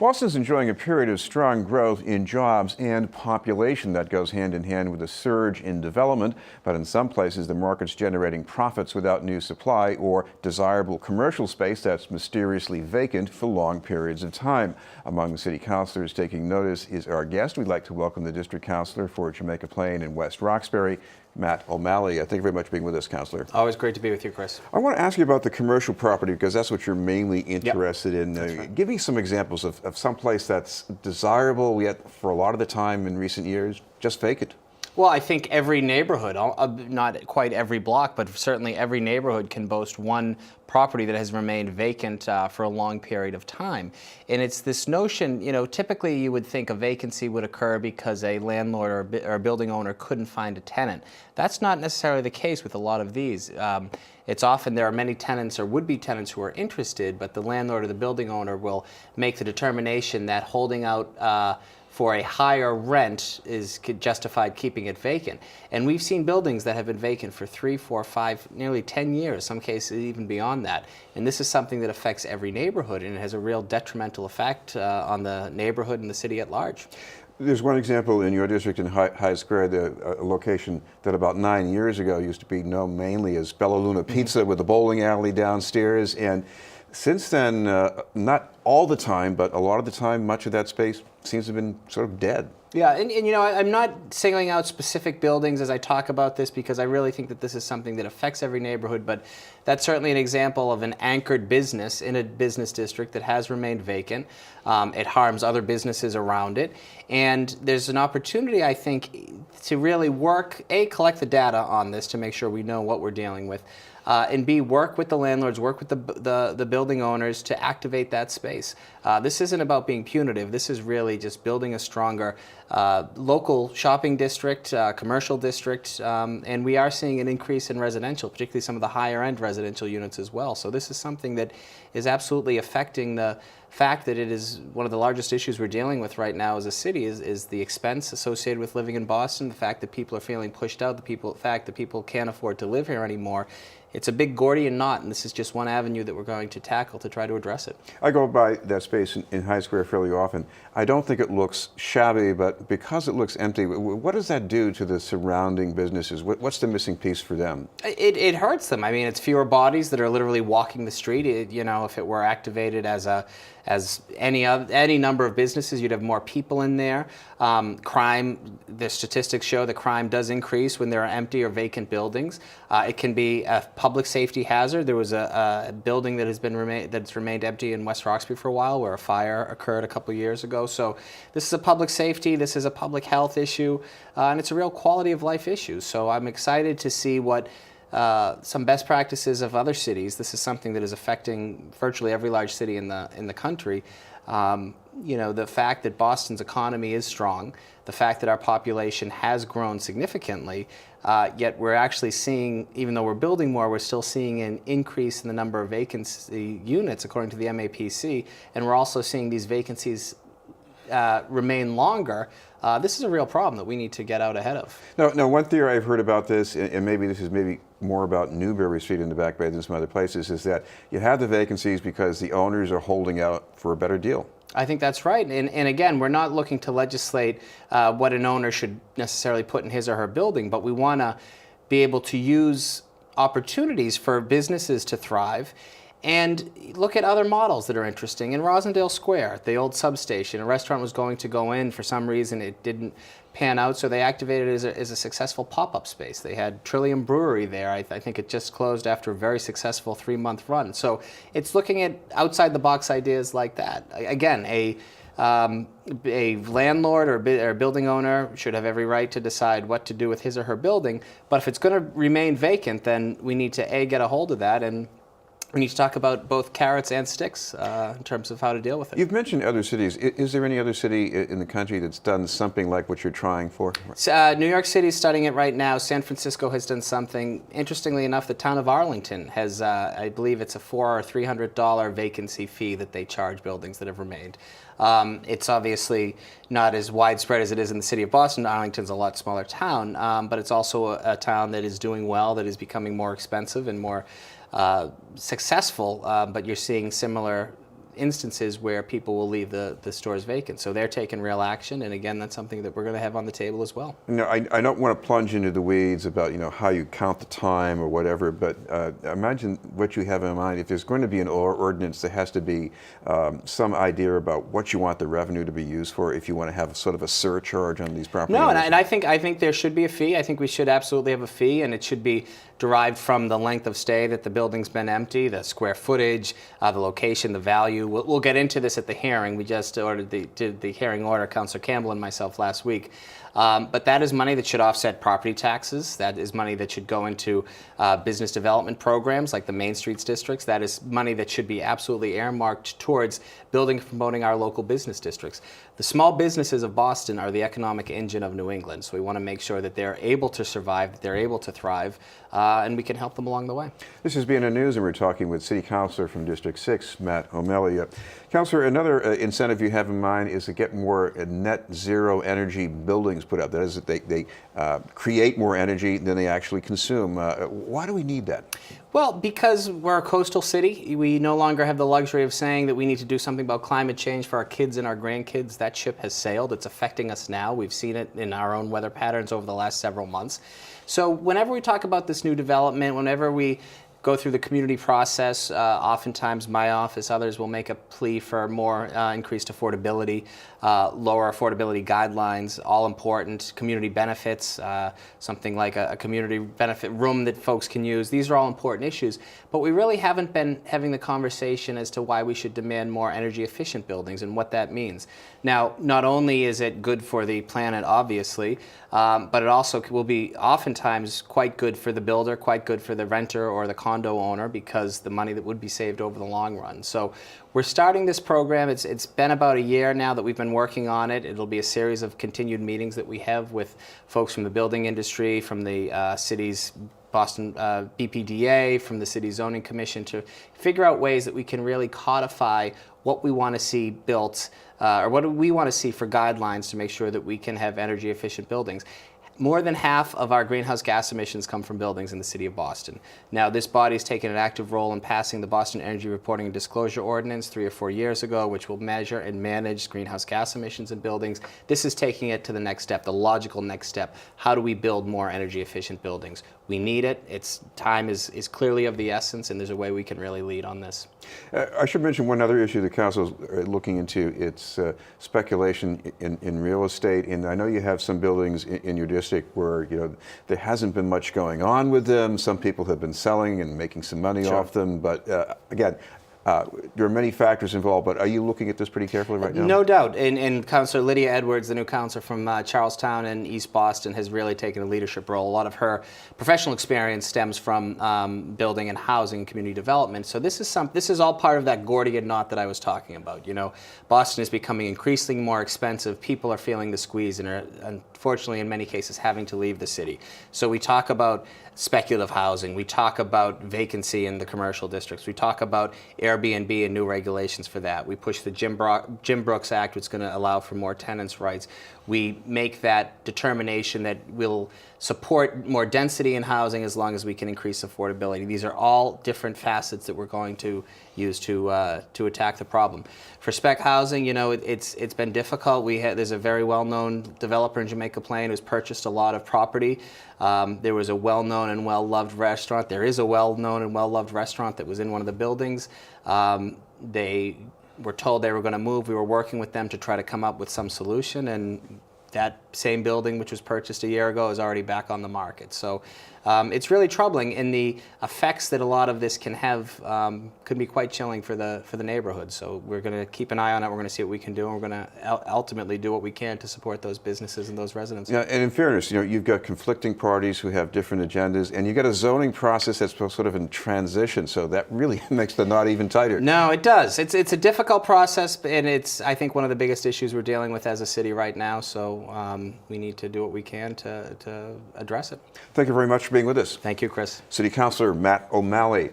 Boston's enjoying a period of strong growth in jobs and population that goes hand in hand with a surge in development. But in some places, the market's generating profits without new supply or desirable commercial space that's mysteriously vacant for long periods of time. Among the city councilors taking notice is our guest. We'd like to welcome the district councilor for Jamaica Plain and West Roxbury, Matt O'Malley. Thank you very much for being with us, Councillor. Always great to be with you, Chris. I want to ask you about the commercial property because that's what you're mainly interested in. Right. Give me some examples of some place that's desirable, yet for a lot of the time in recent years, just vacant. Well, I think every neighborhood, not quite every block, but certainly every neighborhood can boast one property that has remained vacant for a long period of time. And it's this notion, typically you would think a vacancy would occur because a landlord or a building owner couldn't find a tenant. That's not necessarily the case with a lot of these. It's often there are many tenants or would-be tenants who are interested, but the landlord or the building owner will make the determination that holding out for a higher rent is justified keeping it vacant. And we've seen buildings that have been vacant for 3, 4, 5, nearly 10 years, some cases even beyond that. And this is something that affects every neighborhood, and it has a real detrimental effect on the neighborhood and the city at large. There's one example in your district in High Square, a location that about 9 years ago used to be known mainly as Bella Luna Pizza with a bowling alley downstairs. And since then, not all the time, but a lot of the time, much of that space seems to have been sort of dead. Yeah, and I'm not singling out specific buildings as I talk about this because I really think that this is something that affects every neighborhood, but that's certainly an example of an anchored business in a business district that has remained vacant. It harms other businesses around it, and there's an opportunity, I think, to really work, A, collect the data on this to make sure we know what we're dealing with, and B, work with the landlords, work with the building owners to activate that space. This isn't about being punitive. This is really just building a stronger local shopping district, commercial district, and we are seeing an increase in residential, particularly some of the higher end residential units as well. So this is something that is absolutely affecting the fact that it is one of the largest issues we're dealing with right now as a city is the expense associated with living in Boston, the fact that people are feeling pushed out, the fact that people can't afford to live here anymore. It's a big Gordian knot, and this is just one avenue that we're going to tackle to try to address it. I go by that space in High Square fairly often. I don't think it looks shabby, but because it looks empty, what does that do to the surrounding businesses? What's the missing piece for them? It hurts them. I mean, it's fewer bodies that are literally walking the street. If it were activated as any number of businesses, you'd have more people in there. Crime, the statistics show that crime does increase when there are empty or vacant buildings. It can be a public safety hazard. There was a building that's remained empty in West Roxbury for a while where a fire occurred a couple years ago. So this is a public safety, this is a public health issue, and it's a real quality of life issue. So I'm excited to see what some best practices of other cities. This is something that is affecting virtually every large city in the country. The fact that Boston's economy is strong, the fact that our population has grown significantly, yet we're actually seeing, even though we're building more, we're still seeing an increase in the number of vacancy units according to the MAPC, and we're also seeing these vacancies remain longer. This is a real problem that we need to get out ahead of. Now, one theory I've heard about this, and maybe this is more about Newbury Street in the Back Bay than some other places, is that you have the vacancies because the owners are holding out for a better deal. I think that's right. And again, we're not looking to legislate what an owner should necessarily put in his or her building, but we want to be able to use opportunities for businesses to thrive and look at other models that are interesting. In Rosendale Square, the old substation, a restaurant was going to go in. For some reason, it didn't pan out, so they activated it as a successful pop-up space. They had Trillium Brewery there. I think it just closed after a very successful 3-month run. So it's looking at outside-the-box ideas like that. Again, a landlord or a building owner should have every right to decide what to do with his or her building, but if it's going to remain vacant, then we need to, A, get a hold of that, and we need to talk about both carrots and sticks in terms of how to deal with it. You've mentioned other cities. Is there any other city in the country that's done something like what you're trying for? New York City is studying it right now. San Francisco has done something. Interestingly enough, the town of Arlington has, I believe it's a $400 or $300 vacancy fee that they charge buildings that have remained. It's obviously not as widespread as it is in the city of Boston. Arlington's a lot smaller town, but it's also a town that is doing well, that is becoming more expensive and more successful, but you're seeing similar instances where people will leave the stores vacant. So they're taking real action, and again, that's something that we're going to have on the table as well. You know, I don't want to plunge into the weeds about, you know, how you count the time or whatever, but imagine what you have in mind. If there's going to be an ordinance, there has to be some idea about what you want the revenue to be used for, if you want to have sort of a surcharge on these properties. No, and I think there should be a fee. I think we should absolutely have a fee, and it should be derived from the length of stay that the building's been empty, the square footage, the location, the value. We'll get into this at the hearing. We just did the hearing order, Councilor Campbell and myself last week. But that is money that should offset property taxes. That is money that should go into business development programs like the Main Streets districts. That is money that should be absolutely earmarked towards building and promoting our local business districts. The small businesses of Boston are the economic engine of New England, so we want to make sure that they're able to survive, that they're able to thrive, and we can help them along the way. This is BNN News, and we're talking with City Councilor from District 6, Matt O'Malley. Councilor, another incentive you have in mind is to get more net zero energy buildings put up. That is, that they create more energy than they actually consume. Why do we need that? Well, because we're a coastal city, we no longer have the luxury of saying that we need to do something about climate change for our kids and our grandkids. That ship has sailed. It's affecting us now. We've seen it in our own weather patterns over the last several months. So whenever we talk about this new development, whenever we go through the community process, oftentimes my office, others will make a plea for more increased affordability, lower affordability guidelines, all important, community benefits, something like a community benefit room that folks can use. These are all important issues, but we really haven't been having the conversation as to why we should demand more energy efficient buildings and what that means. Now, not only is it good for the planet, obviously, but it also will be oftentimes quite good for the builder, quite good for the renter or the condo owner, because the money that would be saved over the long run. So we're starting this program. It's been about a year now that we've been working on it. It'll be a series of continued meetings that we have with folks from the building industry, from the city's Boston BPDA, from the City Zoning Commission, to figure out ways that we can really codify what we want to see built, or what do we want to see for guidelines to make sure that we can have energy efficient buildings. More than half of our greenhouse gas emissions come from buildings in the city of Boston. Now, this body has taken an active role in passing the Boston Energy Reporting and Disclosure Ordinance 3 or 4 years ago, which will measure and manage greenhouse gas emissions in buildings. This is taking it to the next step, the logical next step. How do we build more energy efficient buildings? We need it. Time is clearly of the essence, and there's a way we can really lead on this. I should mention one other issue the council is looking into. It's speculation in real estate, and I know you have some buildings in your district where, you know, there hasn't been much going on with them. Some people have been selling and making some money Sure. off them, but again, there are many factors involved, but are you looking at this pretty carefully right now? No doubt. And Councilor Lydia Edwards, the new councilor from Charlestown and East Boston, has really taken a leadership role. A lot of her professional experience stems from building and housing and community development. So this is all part of that Gordian knot that I was talking about. You know, Boston is becoming increasingly more expensive. People are feeling the squeeze and are, unfortunately, in many cases, having to leave the city. So we talk about speculative housing. We talk about vacancy in the commercial districts. We talk about Airbnb and new regulations for that. We push the Jim Brooks Act, which is going to allow for more tenants' rights. We make that determination that we'll support more density in housing as long as we can increase affordability. These are all different facets that we're going to use to attack the problem. For spec housing, you know, it's been difficult. There's a very well-known developer in Jamaica Plain who's purchased a lot of property. There was a well-known and well-loved restaurant. There is a well-known and well-loved restaurant that was in one of the buildings. They were told they were going to move. We were working with them to try to come up with some solution, and that same building, which was purchased a year ago, is already back on the market. So it's really troubling, and the effects that a lot of this can have could be quite chilling for the neighborhood. So we're going to keep an eye on it. We're going to see what we can do, and we're going to ultimately do what we can to support those businesses and those residents. Yeah, and in fairness, you know, you've got conflicting parties who have different agendas, and you've got a zoning process that's sort of in transition. So that really makes the knot even tighter. No, it does. It's a difficult process, and it's, I think, one of the biggest issues we're dealing with as a city right now. So we need to do what we can to address it. Thank you very much for being with us. Thank you, Chris. City Councilor Matt O'Malley.